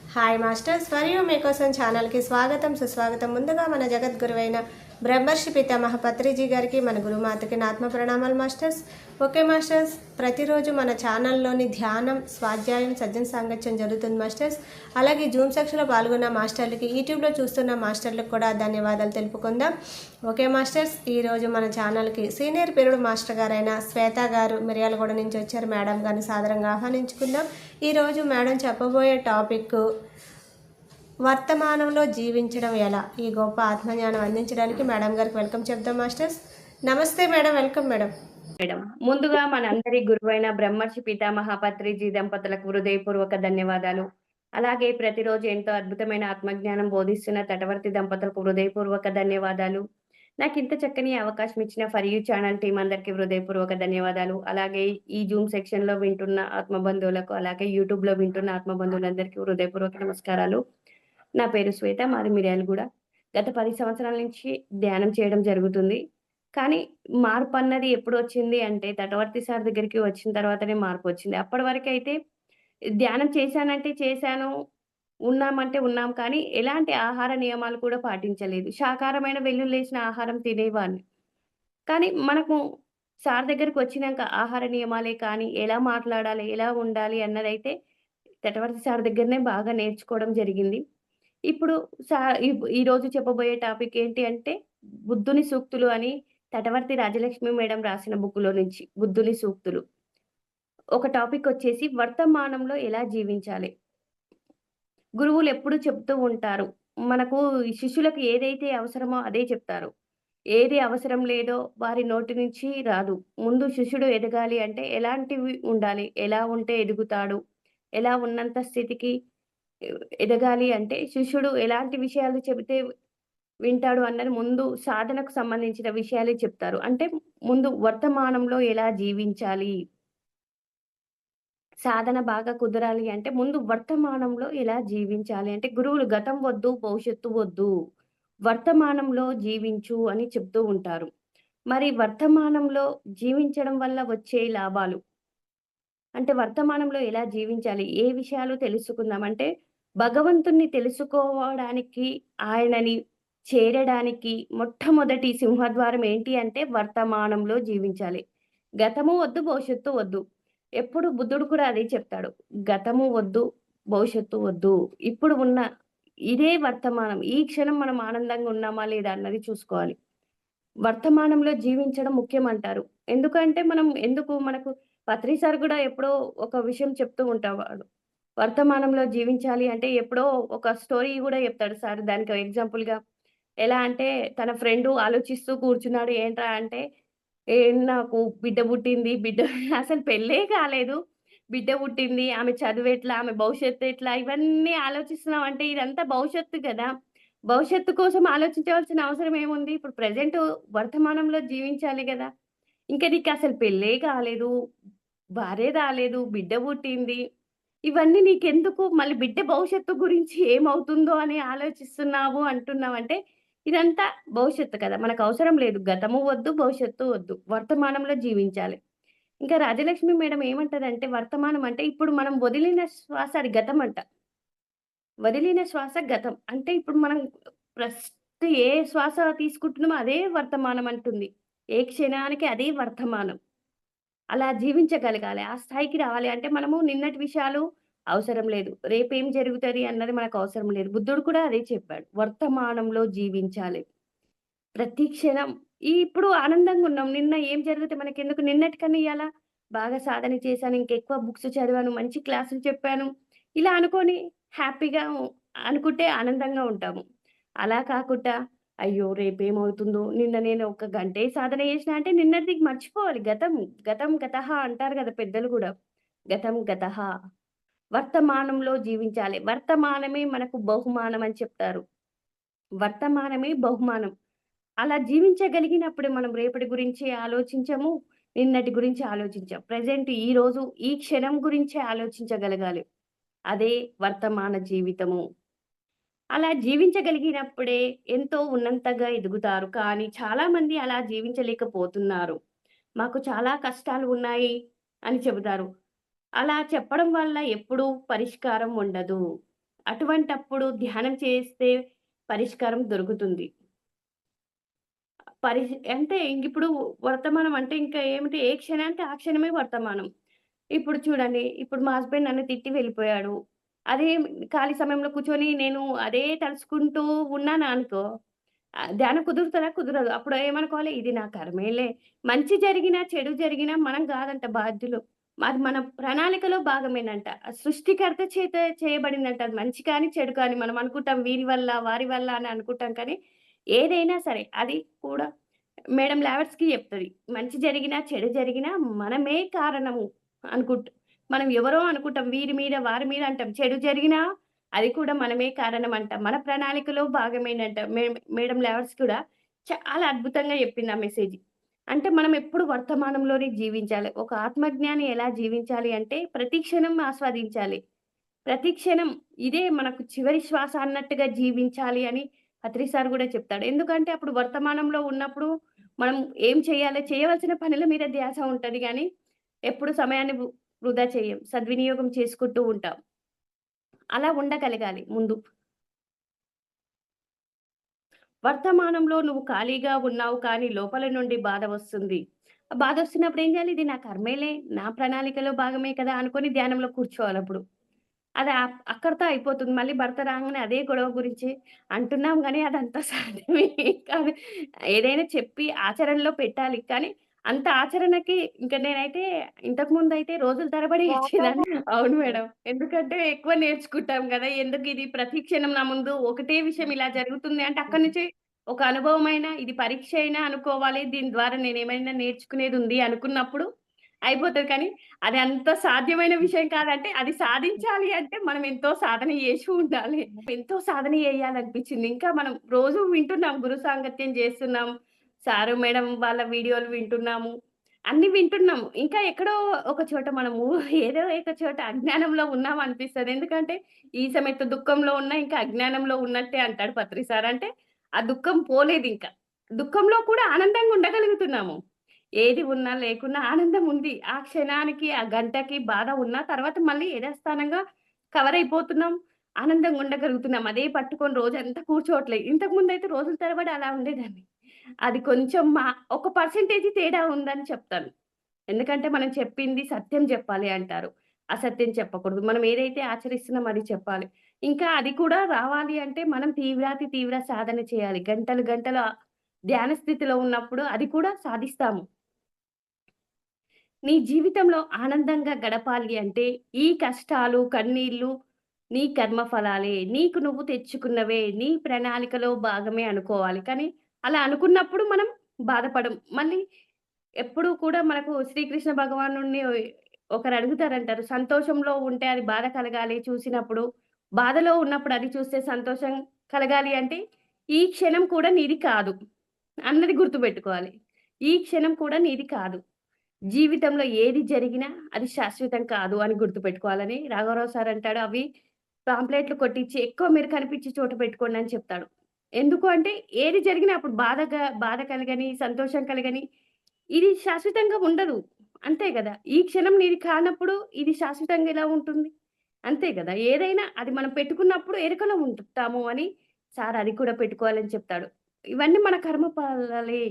Hi masters, మరియు మీకోసం ఛానల్కి స్వాగతం సుస్వాగతం. ముందుగా మన జగద్గురువైన బ్రహ్మర్షి పితామహ పత్రిజీ గారికి, మన గురుమాతకి నా ఆత్మ ప్రణామాలు మాస్టర్స్. ఓకే మాస్టర్స్, ప్రతిరోజు మన ఛానల్లోని ధ్యానం, స్వాధ్యాయం, సజ్జన సాంగత్యం జరుగుతుంది మాస్టర్స్. అలాగే జూమ్ సెక్షన్లో పాల్గొన్న మాస్టర్లకి, యూట్యూబ్లో చూస్తున్న మాస్టర్లకు కూడా ధన్యవాదాలు తెలుపుకుందాం. ఓకే మాస్టర్స్, ఈరోజు మన ఛానల్కి సీనియర్ పీరియడ్ మాస్టర్ గారైన శ్వేత గారు మిర్యాలగూడ నుంచి వచ్చారు. మేడం గారిని సాదరంగా ఆహ్వానించుకుందాం. ఈరోజు మేడం చెప్పబోయే టాపిక్ వర్తమానంలో జీవించడం ఎలా. ఈ గొప్ప ఆత్మజ్ఞానం అందించడానికి మేడం గారికి వెల్కమ్ చెప్దాం మాస్టర్స్. నమస్తే మేడం, వెల్కమ్ మేడం. ముందుగా మనందరి గురువైన బ్రహ్మర్షి పితామహ పత్రిజీ దంపతులకు హృదయపూర్వక ధన్యవాదాలు. అలాగే ప్రతిరోజు ఎంతో అద్భుతమైన ఆత్మజ్ఞానం బోధిస్తున్న తటవర్తి దంపతులకు హృదయపూర్వక ధన్యవాదాలు. నాకు ఇంత చక్కని అవకాశం ఇచ్చిన ఫర్ యూ ఛానల్ టీం అందరికీ హృదయపూర్వక ధన్యవాదాలు. అలాగే ఈ జూమ్ సెక్షన్ లో వింటున్న ఆత్మబంధువులకు, అలాగే యూట్యూబ్ లో వింటున్న ఆత్మబంధువులందరికీ హృదయపూర్వక నమస్కారాలు. నా పేరు శ్వేత, మాది మిర్యాలగూడ. గత 10 సంవత్సరాల నుంచి ధ్యానం చేయడం జరుగుతుంది. కానీ మార్పు అన్నది ఎప్పుడు వచ్చింది అంటే తటవర్తి సార్ దగ్గరికి వచ్చిన తర్వాతనే మార్పు వచ్చింది. అప్పటి వరకైతే ధ్యానం చేశానంటే చేశాను, ఉన్నామంటే ఉన్నాం. కానీ ఎలాంటి ఆహార నియమాలు కూడా పాటించలేదు. శాకాహారమైన వెల్లుల్లేసిన ఆహారం తినేవాడిని. కానీ మనకు సార్ దగ్గరికి వచ్చినంక ఆహార నియమాలే కానీ, ఎలా మాట్లాడాలి, ఎలా ఉండాలి అన్నదైతే తటవర్తి సార్ దగ్గరనే బాగా నేర్చుకోవడం జరిగింది. ఇప్పుడు సా ఈరోజు చెప్పబోయే టాపిక్ ఏంటి అంటే, బుద్ధుని సూక్తులు అని తటవర్తి రాజలక్ష్మి మేడం రాసిన బుక్‌లో నుంచి బుద్ధుని సూక్తులు. ఒక టాపిక్ వచ్చేసి వర్తమానంలో ఎలా జీవించాలి. గురువులు ఎప్పుడు చెప్తూ ఉంటారు. మనకు ఈ శిష్యులకు ఏదైతే అవసరమో అదే చెప్తారు. ఏది అవసరం లేదో వారి నోటి నుంచి రాదు. ముందు శిష్యుడు ఎదగాలి అంటే ఎలాంటివి ఉండాలి? ఎలా ఉంటే ఎదుగుతాడు? ఎలా ఉన్నంత స్థితికి ఎదగాలి అంటే శిష్యుడు ఎలాంటి విషయాలు చెబితే వింటాడు అన్నది ముందు సాధనకు సంబంధించిన విషయాలే చెప్తారు. అంటే ముందు వర్తమానంలో ఎలా జీవించాలి? సాధన బాగా కుదరాలి అంటే ముందు వర్తమానంలో ఎలా జీవించాలి అంటే గురువులు గతం వద్దు, భవిష్యత్తు వద్దు. వర్తమానంలో జీవించు అని చెప్తూ ఉంటారు. మరి వర్తమానంలో జీవించడం వల్ల వచ్చే లాభాలు అంటే వర్తమానంలో ఎలా జీవించాలి? ఏ విషయాలు తెలుసుకుందాం అంటే, భగవంతుడిని తెలుసుకోవడానికి, ఆయనని చేరడానికి మొట్టమొదటి సింహద్వారం ఏంటి అంటే వర్తమానంలో జీవించాలి. గతము వద్దు, భవిష్యత్తు వద్దు. ఎప్పుడు బుద్ధుడు కూడా అదే చెప్తాడు. గతము వద్దు, భవిష్యత్తు వద్దు. ఇప్పుడు ఉన్న ఇదే వర్తమానం. ఈ క్షణం మనం ఆనందంగా ఉన్నామా లేదా అన్నది చూసుకోవాలి. వర్తమానంలో జీవించడం ముఖ్యమంటారు. ఎందుకంటే మనకు పత్రి సార్ గూడా ఎప్పుడో ఒక విషయం చెప్తూ ఉంటావాడు. వర్తమానంలో జీవించాలి అంటే ఎప్పుడో ఒక స్టోరీ గూడా చెప్తాడు సార్. దానికి ఎగ్జాంపుల్‌గా ఎలా అంటే తన ఫ్రెండు ఆలోచిస్తూ కూర్చున్నాడు. ఏంట్రా అంటే, నాకు బిడ్డ పుట్టింది. బిడ్డ అసలు పెళ్ళే కాలేదు. బిడ్డ పుట్టింది. ఆమె చదువెట్లా? ఆమె భవిష్యత్తు ఎట్లా? ఇవన్నీ ఆలోచిస్తున్నాం అంటే ఇదంతా భవిష్యత్తు గదా! భవిష్యత్తు కోసం ఆలోచించవలసిన అవసరం ఏముంది? ఇప్పుడు ప్రెజెంట్ వర్తమానంలో జీవించాలి గదా! ఇంక నీకసలు పెళ్ళే కాలేదు. భార్య రాలేదు. బిడ్డ పుట్టింది. ఇవన్నీ నీకెందుకు? మళ్ళీ బిడ్డ భవిష్యత్తు గురించి ఏమవుతుందో అని ఆలోచిస్తున్నావు అంటున్నావంటే, ఇదంతా భవిష్యత్తు కదా! మనకవసరం లేదు. గతము వద్దు, భవిష్యత్తు వద్దు. వర్తమానంలో జీవించాలి. ఇంకా రాజలక్ష్మి మేడం ఏమంటదంటే, వర్తమానం అంటే ఇప్పుడు మనం వదిలిన శ్వాస అది గతమంట. వదిలిన శ్వాస గతం. అంటే ఇప్పుడు మనం ప్రస్తు ఏ శ్వాస తీసుకుంటున్నామో అదే వర్తమానం అంటుంది. ఏ క్షణానికి అదే వర్తమానం. అలా జీవించగలగాలి. ఆ స్థాయికి రావాలి అంటే మనము నిన్నటి విషయాలు అవసరం లేదు. రేపేం జరుగుతది అన్నది మనకు అవసరం లేదు. బుద్ధుడు కూడా అదే చెప్పాడు. వర్తమానంలో జీవించాలి. ప్రతి క్షణం ఇప్పుడు ఆనందంగా ఉన్నాం. నిన్న ఏం జరిగితే మనకెందుకు? నిన్నటికన్నా ఇయాల బాగా సాధన చేశాను. ఇంకెక్కువ బుక్స్ చదివాను. మంచి క్లాసులు చెప్పాను. ఇలా అనుకోని హ్యాపీగా అనుకుంటే ఆనందంగా ఉంటాము. అలా కాకుండా అయ్యో! రేపేమవుతుందో? నిన్న నేను ఒక గంటే సాధన చేసినా అంటే నిన్నటిది మర్చిపోవాలి. గతం, గతం గతః అంటారు గదా పెద్దలు గూడా. గతం గతః. వర్తమానంలో జీవించాలి. వర్తమానమే మనకు బహుమానం అని చెప్తారు. వర్తమానమే బహుమానం. అలా జీవించగలిగినప్పుడే మనం రేపటి గురించి ఆలోచించము. నిన్నటి గురించి ఆలోచించం. ప్రెజెంట్ ఈరోజు, ఈ క్షణం గురించే ఆలోచించగలగాలి. అదే వర్తమాన జీవితము. అలా జీవించగలిగినప్పుడే ఎంతో ఉన్నతంగా ఎదుగుతారు. కానీ చాలామంది అలా జీవించలేకపోతున్నారు. మాకు చాలా కష్టాలు ఉన్నాయి అని చెబుతారు. అలా చెప్పడం వల్ల ఎప్పుడూ పరిష్కారం ఉండదు. అటువంటప్పుడు ధ్యానం చేస్తే పరిష్కారం దొరుకుతుంది. అంటే ఇంకిప్పుడు వర్తమానం అంటే ఇంకా ఏమిటి ఏ క్షణానికి ఆ క్షణమే వర్తమానం. ఇప్పుడు చూడండి, ఇప్పుడు మా హస్బెండ్ నన్ను తిట్టి వెళ్ళిపోయాడు. అదే ఖాళీ సమయంలో కూర్చొని నేను అదే తలుచుకుంటూ ఉన్నాననుకో, ధ్యానం కుదురుతదా? కుదరదు. అప్పుడు ఏమనుకోవాలి, ఇది నా కర్మేలే. మంచి జరిగినా, చెడు జరిగినా మనం గాదంట బాధ్యులు. అది మన ప్రణాళికలో భాగమేనంట. సృష్టికర్త చేత చేయబడిందంట. అది మంచి కానీ, చెడు కానీ మనం అనుకుంటాం వీరి వల్ల, వారి వల్ల అని అనుకుంటాం కానీ, ఏదైనా సరే అది కూడా మేడం లావెట్స్‌కి చెప్తది. మంచి జరిగినా, చెడు జరిగినా మనమే కారణము మనం ఎవరో అనుకుంటాం. వీరి మీద, వారి మీద అంటాం. చెడు జరిగినా అది కూడా మనమే కారణమంట. మన ప్రణాళికలో భాగమేనంట. మేడం లావెట్స్ కూడా చాలా అద్భుతంగా చెప్పింది ఆ మెసేజ్. అంటే మనం ఎప్పుడు వర్తమానంలోనే జీవించాలి. ఒక ఆత్మజ్ఞాని ఎలా జీవించాలి అంటే ప్రతి క్షణం ఆస్వాదించాలి. ప్రతి క్షణం ఇదే మనకు చివరి శ్వాస అన్నట్టుగా జీవించాలి అని అత్రి సార్ గూడా చెప్తాడు. ఎందుకంటే అప్పుడు వర్తమానంలో ఉన్నప్పుడు మనం ఏం చేయాలి, చేయవలసిన పనుల మీద ధ్యాస ఉంటది గానీ, ఎప్పుడు సమయాన్ని వృధా చెయ్యం. సద్వినియోగం చేసుకుంటూ ఉంటాం. అలా ఉండగలగాలి ముందు. వర్తమానంలో నువ్వు ఖాళీగా ఉన్నావు కానీ లోపల నుండి బాధ వస్తుంది. ఆ బాధొస్తున్నప్పుడు ఏం చేయాలి? ఇది నా కర్మేలే, నా ప్రణాళికలో భాగమే కదా! అనుకోని ధ్యానంలో కూర్చోవాలప్పుడు. అది అక్కడితో అయిపోతుంది. మళ్ళీ భర్త రాంగానే అదే గొడవ గురించి అంటున్నాం గానీ, అదంతా సాధ్యమే కాదు. ఏదైనా చెప్పి ఆచరణలో పెట్టాలి. కానీ అంత ఆచరణకి ఇంక నేనైతే ఇంతకుముందయితే రోజుల తరబడి ఇచ్చేదాన్ని. అవును మేడం. ఎందుకంటే ఎక్కువ నేర్చుకుంటాం గదా! ఎందుకిది ప్రతి క్షణం నా ముందు ఒకటే విషయం ఇలా జరుగుతుంది అంటే అక్కడి నుంచి ఒక అనుభవమైన ఇది పరీక్ష అయినా అనుకోవాలి. దీని ద్వారా నేనేమైనా నేర్చుకునేదుంది అనుకున్నప్పుడు అయిపోతది. కానీ అది అంత సాధ్యమైన విషయం కాదంటే, అది సాధించాలి అంటే మనం ఎంతో సాధన చేసి ఉండాలి. ఎంతో సాధన చేయాలనిపించింది. ఇంకా మనం రోజు వింటున్నాం, గురు సాంగత్యం చేస్తున్నాం. సారు, మేడం వాళ్ళ వీడియోలు వింటున్నాము. అన్నీ వింటున్నాము. ఇంకా ఎక్కడో ఒక చోట మనము ఏదో ఒక చోట అజ్ఞానంలో ఉన్నాం అనిపిస్తది. ఎందుకంటే, ఈ సమెత్తు దుఃఖంలో ఉన్నా ఇంకా అజ్ఞానంలో ఉన్నట్టే అంటాడు పత్రి సార్. అంటే ఆ దుఃఖం పోలేదింక. దుఃఖంలో కూడా ఆనందంగా ఉండగలుగుతున్నాము. ఏది ఉన్నా లేకున్నా ఆనందం ఉంది. ఆ క్షణానికి, ఆ గంటకి బాధ ఉన్నా తర్వాత మళ్ళీ యథాస్థానంగా కవర్ అయిపోతున్నాం. ఆనందంగా ఉండగలుగుతున్నాం. అదే పట్టుకొని రోజంతా కూర్చోవట్లే. ఇంతకుముందయితే రోజుల తరబడి అలా ఉండేదాన్ని. అది కొంచెం ఒక పర్సెంటేజ్ తేడా ఉందని చెప్తాను. ఎందుకంటే మనం చెప్పింది సత్యం జెప్పాలి అంటారు. అసత్యం చెప్పకూడదు. మనం ఏదైతే ఆచరిస్తున్నామో అది చెప్పాలి. ఇంకా అది కూడా రావాలి అంటే మనం తీవ్రాతి తీవ్ర సాధన చేయాలి. గంటలు గంటలు ధ్యాన స్థితిలో ఉన్నప్పుడు అది కూడా సాధిస్తాము. నీ జీవితంలో ఆనందంగా గడపాలి అంటే, ఈ కష్టాలు, కన్నీళ్ళు నీ కర్మఫలాలే. నీకు నువ్వు తెచ్చుకున్నవే. నీ ప్రణాళికలో భాగమే అనుకోవాలి. కానీ అలా అనుకున్నప్పుడు మనం బాధపడం. మళ్ళీ ఎప్పుడూ కూడా మనకు శ్రీకృష్ణ భగవానుడిని ఒకరు అడుగుతారంటారు. సంతోషంలో ఉంటే అది బాధ కలగాలి చూసినప్పుడు. బాధలో ఉన్నప్పుడు అది చూస్తే సంతోషం కలగాలి అంటే, ఈ క్షణం కూడా నీది కాదు అన్నది గుర్తుపెట్టుకోవాలి. ఈ క్షణం కూడా నీది కాదు. జీవితంలో ఏది జరిగినా అది శాశ్వతం కాదు అని గుర్తుపెట్టుకోవాలని రాఘవరావు సార్ అంటాడు. అవి పాంప్లెట్లు కొట్టిచ్చి ఎక్కువ మీరు కనిపించే చోట పెట్టుకోండి అని చెప్తాడు. ఎందుకు అంటే ఏది జరిగినా అప్పుడు బాధ కలగని, సంతోషం కలగని ఇది శాశ్వతంగా ఉండదు. అంతే గదా! ఈ క్షణం నీది కానప్పుడు ఇది శాశ్వతంగా ఎలా ఉంటుంది? అంతే గదా! ఏదైనా అది మనం పెట్టుకున్నప్పుడు ఎరుకలో ఉంటాము అని సార్ అది కూడా పెట్టుకోవాలని చెప్తాడు. ఇవన్నీ మన కర్మ ఫలాలే.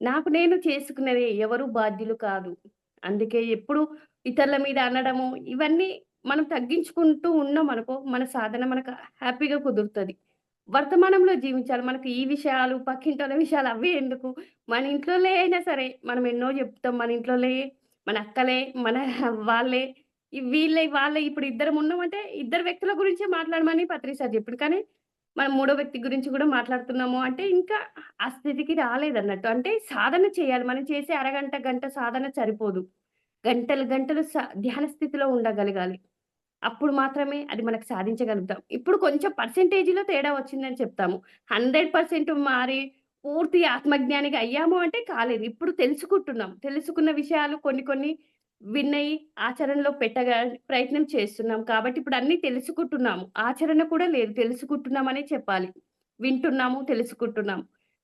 నాకు నేను చేసుకున్నవే. ఎవరు బాధ్యులు కాదు. అందుకే ఎప్పుడు ఇతరుల మీద అనడము, ఇవన్నీ మనం తగ్గించుకుంటూ ఉన్నామనుకో, మన సాధన మనకు హ్యాపీగా కుదురుతది. వర్తమానంలో జీవించాలి. మనకు ఈ విషయాలు, పక్కింటోళ్ళ విషయాలు అవే ఎందుకు? మన ఇంట్లోలే అయినా సరే, మనం ఎన్నో చెప్తాం. మన ఇంట్లోలే, మన అక్కలే, మన వాళ్ళే, వీళ్ళే, వాళ్ళే ఇప్పుడు ఇద్దరం ఉన్నామంటే, ఇద్దరు వ్యక్తుల గురించే మాట్లాడమని పత్రి సార్ చెప్పిండు. కానీ మనం మూడో వ్యక్తి గురించి గూడా మాట్లాడుతున్నాము అంటే, ఇంకా ఆ స్థితికి రాలేదన్నట్టు. అంటే సాధన చేయాలి. మనం చేసే అరగంట, గంట సాధన సరిపోదు. గంటలు, గంటలు ధ్యాన స్థితిలో ఉండగలగాలి. అప్పుడు మాత్రమే అది మనకు సాధించగలుగుతాం. ఇప్పుడు కొంచెం పర్సెంటేజ్‌లో తేడా వచ్చిందని చెప్తాము. 100% మారి పూర్తి ఆత్మజ్ఞానిగా అయ్యాము అంటే కాలేదు. ఇప్పుడు తెలుసుకుంటున్నాం. తెలుసుకున్న విషయాలు కొన్ని కొన్ని విన్నయి ఆచరణలో ప్రయత్నం చేస్తున్నాం. కాబట్టి ఇప్పుడు అన్నీ తెలుసుకుంటున్నాము. ఆచరణ కూడా లేదు. తెలుసుకుంటున్నామనే చెప్పాలి. వింటున్నాము, తెలుసుకుంటున్నాం.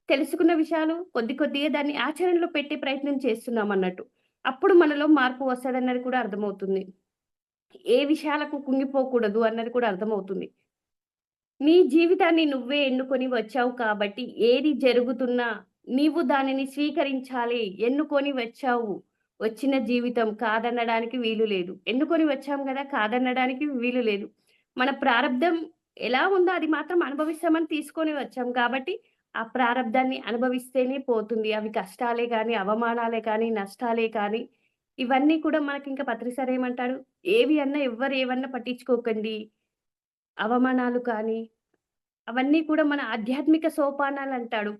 తెలుసుకున్న విషయాలు కొద్ది కొద్దిగా దాన్ని ఆచరణలో పెట్టే ప్రయత్నం చేస్తున్నామన్నట్టు. అప్పుడు మనలో మార్పు వస్తదన్నది కూడా అర్థమవుతుంది. ఏ విషయాలకు కుంగిపోకూడదు అన్నది కూడా అర్థమవుతుంది. నీ జీవితాన్ని నువ్వే ఎన్నుకొని వచ్చావు కాబట్టి ఏది జరుగుతున్నా నీవు దానిని స్వీకరించాలి. ఎన్నుకొని వచ్చావు. వచ్చిన జీవితం కాదనడానికి వీలు లేదు. ఎన్నుకొని వచ్చాం గదా! కాదనడానికి వీలు లేదు. మన ప్రారబ్ధం ఎలా ఉందో అది మాత్రం అనుభవిస్తామని తీసుకొని వచ్చాం కాబట్టి, ఆ ప్రారబ్ధాన్ని అనుభవిస్తేనే పోతుంది. అవి కష్టాలే గాని, అవమానాలే కానీ, నష్టాలే కానీ, ఇవన్నీ కూడా మనకింక పత్రి సార్ ఏమంటాడు? ఏవి అన్నా ఎవ్వరు ఏవన్నా పట్టించుకోకండి. అవమానాలు కానీ అవన్నీ కూడా మన ఆధ్యాత్మిక సోపానాలంటాడు.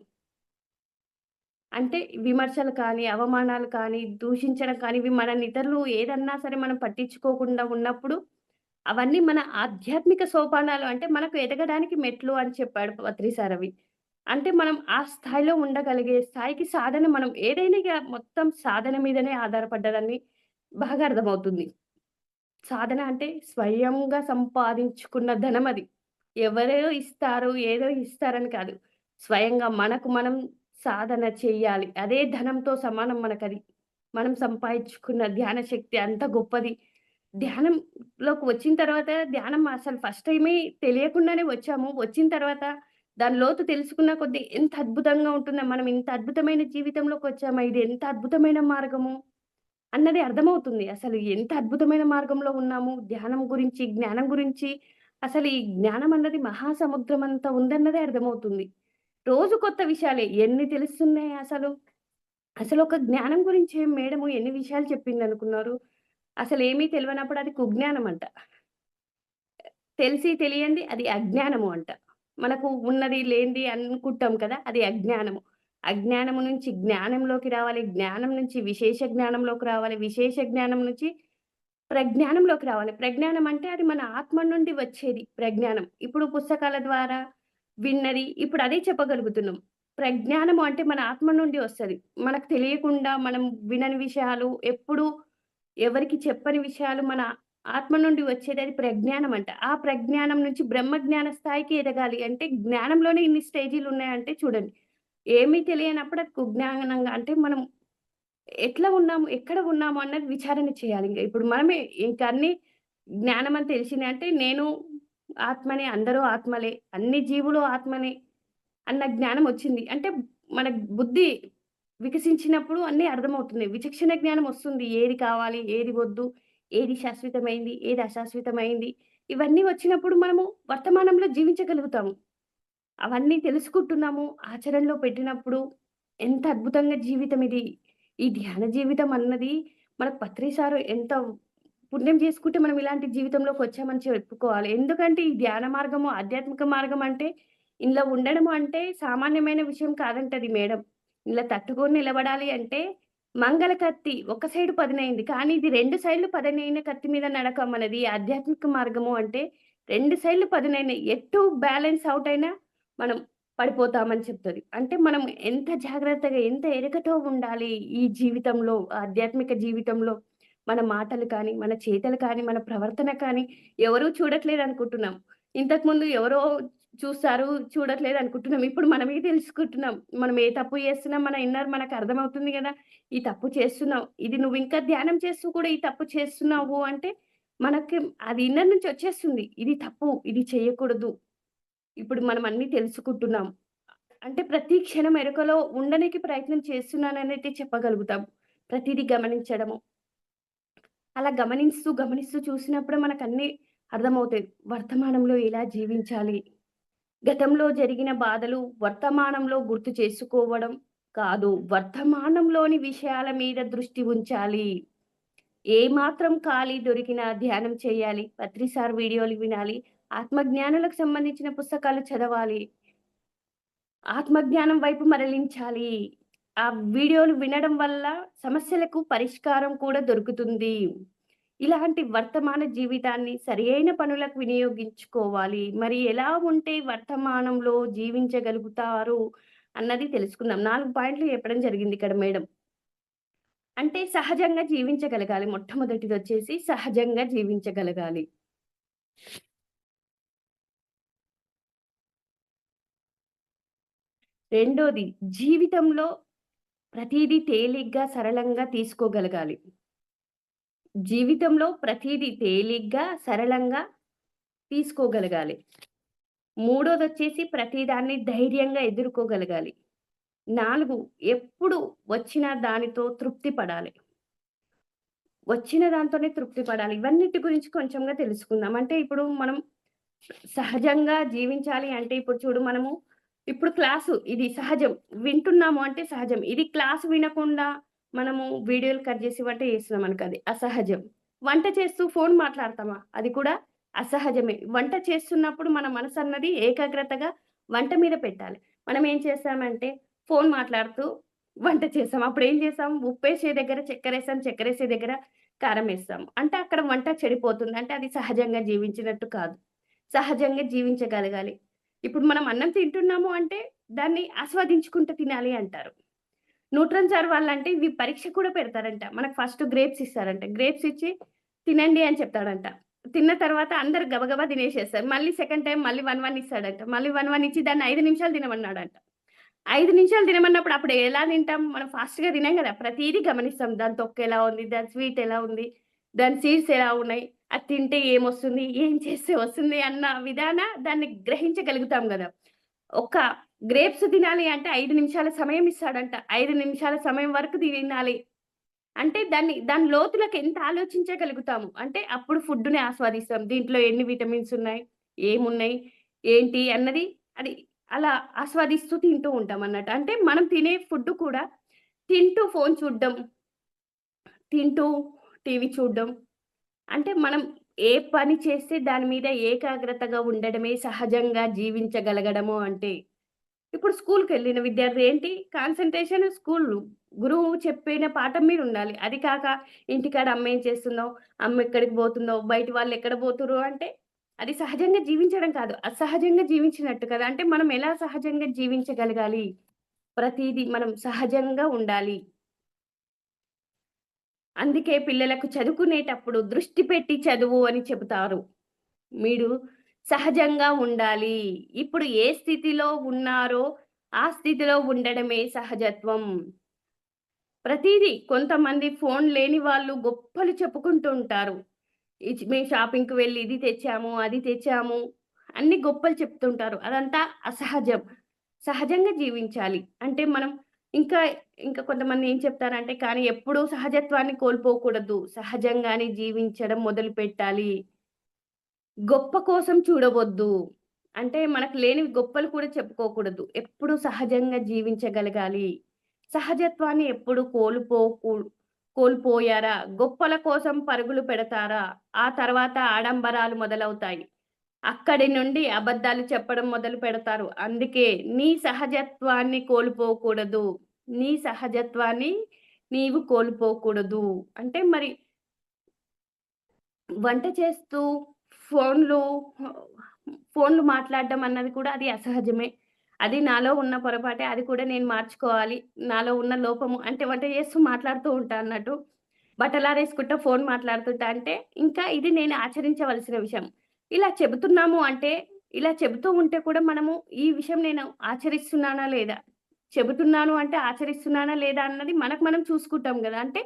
అంటే విమర్శలు కానీ, అవమానాలు కానీ, దూషించడం కానీ, ఇవి మనల్ని ఇతరులు ఏదన్నా సరే మనం పట్టించుకోకుండా ఉన్నప్పుడు, అవన్నీ మన ఆధ్యాత్మిక సోపానాలు. అంటే మనకు ఎదగడానికి మెట్లు అని చెప్పాడు పత్రి సార్ అవి. అంటే మనం ఆ స్థాయిలో ఉండగలిగే స్థాయికి సాధన మనం ఏదైనా ఇగ మొత్తం సాధన మీదనే ఆధారపడ్డదని బాగా అర్థమవుతుంది. సాధన అంటే స్వయంగా సంపాదించుకున్న ధనమది. ఎవరో ఇస్తారు, ఏదో ఇస్తారని కాదు. స్వయంగా మనకు మనం సాధన చెయ్యాలి. అదే ధనంతో సమానం మనకది. మనం సంపాదించుకున్న ధ్యాన శక్తి అంత గొప్పది. ధ్యానంలోకి వచ్చిన తర్వాత ధ్యానం అసలు ఫస్ట్ టైమే తెలియకుండానే వచ్చాము. వచ్చిన తర్వాత దాని లోతు తెలుసుకున్న కొద్దీ ఎంత అద్భుతంగా ఉంటుందో, మనం ఇంత అద్భుతమైన జీవితంలోకొచ్చామా, ఇది ఎంత అద్భుతమైన మార్గము అన్నది అర్థమవుతుంది. అసలు ఎంత అద్భుతమైన మార్గంలో ఉన్నాము. ధ్యానం గురించి, జ్ఞానం గురించి అసలు ఈ జ్ఞానం అన్నది మహాసముద్రం అంత ఉందన్నదే అర్థమవుతుంది. రోజు కొత్త విషయాలే. ఎన్ని తెలుస్తున్నాయి అసలు. అసలొక జ్ఞానం గురించి మేడము ఎన్ని విషయాలు చెప్పిందనుకున్నారు? అసలేమీ తెలవనప్పుడు అది కుజ్ఞానం అంట. తెలిసి తెలియంది అది అజ్ఞానము అంట. మనకు ఉన్నది లేనిది అనుకుంటాం కదా! అది అజ్ఞానము. అజ్ఞానము నుంచి జ్ఞానంలోకి రావాలి. జ్ఞానం నుంచి విశేష జ్ఞానంలోకి రావాలి. విశేష జ్ఞానం నుంచి ప్రజ్ఞానంలోకి రావాలి. ప్రజ్ఞానం అంటే అది మన ఆత్మ నుండి వచ్చేది ప్రజ్ఞానం. ఇప్పుడు పుస్తకాల ద్వారా విన్నది ఇప్పుడు అదే చెప్పగలుగుతున్నాం. ప్రజ్ఞానము అంటే మన ఆత్మ నుండి వస్తది. మనకు తెలియకుండా మనం వినని విషయాలు ఎప్పుడు ఎవరికీ చెప్పని విషయాలు మన ఆత్మ నుండి వచ్చేది అది ప్రజ్ఞానం అంట. ఆ ప్రజ్ఞానం నుంచి బ్రహ్మజ్ఞాన స్థాయికి ఎదగాలి అంటే జ్ఞానంలోనే ఇన్ని స్టేజీలున్నాయంటే చూడండి. ఏమీ తెలియనప్పుడు అది కుజ్ఞానంగా అంటే మనం ఎట్లా ఉన్నాము, ఎక్కడ ఉన్నాము అన్నది విచారణ చేయాలింక. ఇప్పుడు మనమే ఇంక అన్నీ జ్ఞానం అని తెలిసింది అంటే నేను ఆత్మనే, అందరూ ఆత్మలే, అన్ని జీవులు ఆత్మనే అన్న జ్ఞానం వచ్చింది. అంటే మన బుద్ధి వికసించినప్పుడు అన్నీ అర్థమవుతున్నాయి. విచక్షణ జ్ఞానం వస్తుంది. ఏది కావాలి, ఏది వద్దు, ఏది శాశ్వతమైంది, ఏది అశాశ్వతమైంది. ఇవన్నీ వచ్చినప్పుడు మనము వర్తమానంలో జీవించగలుగుతాము. అవన్నీ తెలుసుకుంటున్నాము. ఆచరణలో పెట్టినప్పుడు ఎంత అద్భుతంగా జీవితం ఇది. ఈ ధ్యాన జీవితం అన్నది మనకు పత్రి సారు ఎంత పుణ్యం చేసుకుంటే మనం ఇలాంటి జీవితంలోకొచ్చామని చెప్పుకోవాలి. ఎందుకంటే ఈ ధ్యాన మార్గము, ఆధ్యాత్మిక మార్గం అంటే ఇందులో ఉండడము అంటే సామాన్యమైన విషయం కాదంటది మేడం. ఇలా తట్టుకొని నిలబడాలి అంటే మంగళ కత్తి ఒక సైడ్ పదునైంది. కానీ ఇది 2 సైడ్‌లు పదునైన కత్తి మీద నడక మనది ఆధ్యాత్మిక మార్గము అంటే 2 సైడ్‌లు పదునైనయి. ఎటు బ్యాలెన్స్ ఔట్ అయినా మనం పడిపోతామని చెప్తది. అంటే మనం ఎంత జాగ్రత్తగా, ఎంత ఎరుకతో ఉండాలి ఈ జీవితంలో, ఆధ్యాత్మిక జీవితంలో. మన మాటలు కానీ, మన చేతలు కానీ, మన ప్రవర్తన కానీ ఎవరు చూడట్లేదనుకుంటున్నాం. ఇంతకుముందు ఎవరో చూస్తారు, చూడట్లేదనుకుంటున్నాం. ఇప్పుడు మనమే తెలుసుకుంటున్నాం. మనం ఏ తప్పు చేస్తున్నాం మన ఇన్నర్ మనకర్థమవుతుంది గదా! ఈ తప్పు చేస్తున్నావు. ఇది నువ్వింకా ధ్యానం చేస్తూ కూడా ఈ తప్పు చేస్తున్నావు అంటే, మనకి అది ఇన్నర్ నుంచి వచ్చేస్తుంది. ఇది తప్పు, ఇది చేయకూడదు. ఇప్పుడు మనం అన్నీ తెలుసుకుంటున్నాం. అంటే ప్రతి క్షణం ఎరుకలో ఉండనికి ప్రయత్నం చేస్తున్నాననైతే చెప్పగలుగుతాం. ప్రతీదీ గమనించడము. అలా గమనిస్తూ, గమనిస్తూ చూసినప్పుడు మనకన్నీ అర్థమవుతాయి. వర్తమానంలో ఎలా జీవించాలి? గతంలో జరిగిన బాధలు వర్తమానంలో గుర్తు చేసుకోవడం కాదు. వర్తమానంలోని విషయాల మీద దృష్టి ఉంచాలి. ఏమాత్రం ఖాళీ దొరికినా ధ్యానం చేయాలి. పత్రి సార్ వీడియోలు వినాలి. ఆత్మజ్ఞానులకు సంబంధించిన పుస్తకాలు చదవాలి. ఆత్మజ్ఞానం వైపు మరలించాలి. ఆ వీడియోలు వినడం వల్ల సమస్యలకు పరిష్కారం కూడా దొరుకుతుంది. ఇలాంటి వర్తమాన జీవితాన్ని సరియైన పనులకు వినియోగించుకోవాలి. మరి ఎలా ఉంటే వర్తమానంలో జీవించగలుగుతారు అన్నది తెలుసుకుందాం. 4 పాయింట్లు చెప్పడం జరిగింది ఇక్కడ మేడం. అంటే సహజంగా జీవించగలగాలి. మొట్టమొదటిదొచ్చేసి సహజంగా జీవించగలగాలి. రెండోది జీవితంలో ప్రతీదీ తేలిగ్గా, సరళంగా తీసుకోగలగాలి. జీవితంలో ప్రతీదీ తేలిగ్గా, సరళంగా తీసుకోగలగాలి. మూడోదొచ్చేసి ప్రతిదాన్ని ధైర్యంగా ఎదుర్కోగలగాలి. 4 ఎప్పుడు వచ్చిన దానితో తృప్తి పడాలి. వచ్చిన దాంతోనే తృప్తి పడాలి. ఇవన్నిటి గురించి కొంచెంగా తెలుసుకుందాం. అంటే ఇప్పుడు మనం సహజంగా జీవించాలి అంటే ఇప్పుడు చూడు మనము ఇప్పుడు క్లాసు ఇది సహజం. వింటున్నాము అంటే సహజం. ఇది క్లాస్ వినకుండా మనము వీడియోలు కట్ జేసి వంట చేస్తున్నామనుకో అది అసహజం. వంట చేస్తూ ఫోను మాట్లాడతామా? అది కూడా అసహజమే. వంట చేస్తున్నప్పుడు మన మనసన్నది ఏకాగ్రతగా వంట మీద పెట్టాలి. మనం ఏం చేస్తామంటే ఫోను మాట్లాడుతూ వంట చేసాం. అప్పుడేం చేసాం? ఉప్పేసే దగ్గర చక్కెరేసాం, చక్కెరేసే దగ్గర కారమేస్తాం. అంటే అక్కడ వంట చెడిపోతుంది. అంటే అది సహజంగా జీవించినట్టు కాదు. సహజంగా జీవించగలగాలి. ఇప్పుడు మనం అన్నం తింటున్నాము అంటే దాన్ని ఆస్వాదించుకుంటూ తినాలి అంటారు. న్యూట్రన్ సార్ వాళ్ళంటే ఇవి పరీక్ష కూడా పెడతారంట. మనకు ఫస్ట్ గ్రేప్స్ ఇస్తారంట. గ్రేప్స్ ఇచ్చి తినండి అని చెప్తాడంట. తిన్న తర్వాత అందరూ గబగబా తినేసేస్తారు. మళ్ళీ సెకండ్ టైమ్ మళ్ళీ 1, 1 ఇస్తాడంట. మళ్ళీ 1, 1 ఇచ్చి దాన్ని 5 నిమిషాలు తినమన్నాడంట. 5 నిమిషాలు తినమన్నప్పుడు అప్పుడు ఎలా తింటాం? మనం ఫాస్ట్‌గా తినం గదా! ప్రతీదీ గమనిస్తాం. దాని తొక్క ఎలా ఉంది? దాని స్వీట్ ఎలా ఉంది? దాని సీడ్స్ ఎలా ఉన్నాయి? అది తింటే ఏమొస్తుంది? ఏం చేస్తే వస్తుంది? అన్న దాన్ని గ్రహించగలుగుతాం గదా! ఒక గ్రేప్స్ తినాలి అంటే 5 నిమిషాల సమయం ఇస్తాడంట. 5 నిమిషాల సమయం వరకు తినాలి. అంటే దాని లోతులోకి ఎంత ఆలోచించగలుగుతాము. అంటే అప్పుడు ఫుడ్‌ని ఆస్వాదిస్తాం. దీంట్లో ఎన్ని విటమిన్స్ ఉన్నాయి? ఏమున్నాయి? ఏంటి? అన్నది అది అలా ఆస్వాదిస్తూ తింటూ ఉంటామన్నట్టు. అంటే మనం తినే ఫుడ్ కూడా తింటూ ఫోను చూడడం, తింటూ టీవీ చూడడం. అంటే మనం ఏ పని చేస్తే దాని మీద ఏకాగ్రతగా ఉండడమే సహజంగా జీవించగలగడము అంటే. ఇప్పుడు స్కూలుకెళ్ళిన విద్యార్థి ఏంటి కాన్సంట్రేషన్ స్కూలు. గురువు చెప్పిన పాఠం మీద ఉండాలి. అది కాక ఇంటికాడ అమ్మ ఏం చేస్తుందో, అమ్మ ఎక్కడికి పోతుందో, బయట వాళ్ళు ఎక్కడ పోతుర్రు అంటే అది సహజంగా జీవించడం కాదు. అసహజంగా జీవించినట్టు కదా! అంటే మనం ఎలా సహజంగా జీవించగలగాలి? ప్రతీదీ మనం సహజంగా ఉండాలి. అందుకే పిల్లలకు చదువుకునేటప్పుడు దృష్టి పెట్టి చదువు అని చెబుతారు. మీరు సహజంగా ఉండాలి. ఇప్పుడు ఏ స్థితిలో ఉన్నారో, ఆ స్థితిలో ఉండడమే సహజత్వం. ప్రతీదీ కొంతమంది ఫోను లేని వాళ్ళు గొప్పలు చెప్పుకుంటూ ఉంటారు. మేము షాపింగ్‌కి వెళ్లి ఇది తెచ్చాము, అది తెచ్చాము, అన్ని గొప్పలు చెప్తుంటారు. అదంతా అసహజం. సహజంగా జీవించాలి. అంటే మనం ఇంకా, ఇంకా కొంతమంది ఏం చెప్తారంటే, కానీ ఎప్పుడూ సహజత్వాన్ని కోల్పోకూడదు. సహజంగానే జీవించడం మొదలుపెట్టాలి. గొప్ప కోసం చూడవద్దు. అంటే మనకు లేనివి గొప్పలు కూడా చెప్పుకోకూడదు. ఎప్పుడు సహజంగా జీవించగలగాలి. సహజత్వాన్ని ఎప్పుడు కోల్పోయారా? గొప్పల కోసం పరుగులు పెడతారా? ఆ తర్వాత ఆడంబరాలు మొదలవుతాయి. అక్కడి నుండి అబద్ధాలు చెప్పడం మొదలు పెడతారు. అందుకే నీ సహజత్వాన్ని కోల్పోకూడదు. నీ సహజత్వాన్ని నీవు కోల్పోకూడదు. అంటే మరి వంట చేస్తూ ఫోన్‌లు ఫోన్‌లు మాట్లాడడం అన్నది కూడా అది అసహజమే. అది నాలో ఉన్న పొరపాటే. అది కూడా నేను మార్చుకోవాలి. నాలో ఉన్న లోపము అంటే వంట చేస్తూ మాట్లాడుతూ ఉంటా అన్నట్టు. బట్టలారేసుకుంటా ఫోన్ మాట్లాడుతుంటా అంటే ఇంకా ఇది నేను ఆచరించవలసిన విషయం. ఇలా చెబుతున్నాము అంటే ఇలా చెబుతూ ఉంటే కూడా మనము ఈ విషయం నేను ఆచరిస్తున్నానా లేదా? చెబుతున్నాను అంటే ఆచరిస్తున్నానా లేదా అన్నది మనకు మనం చూసుకుంటాం గదా! అంటే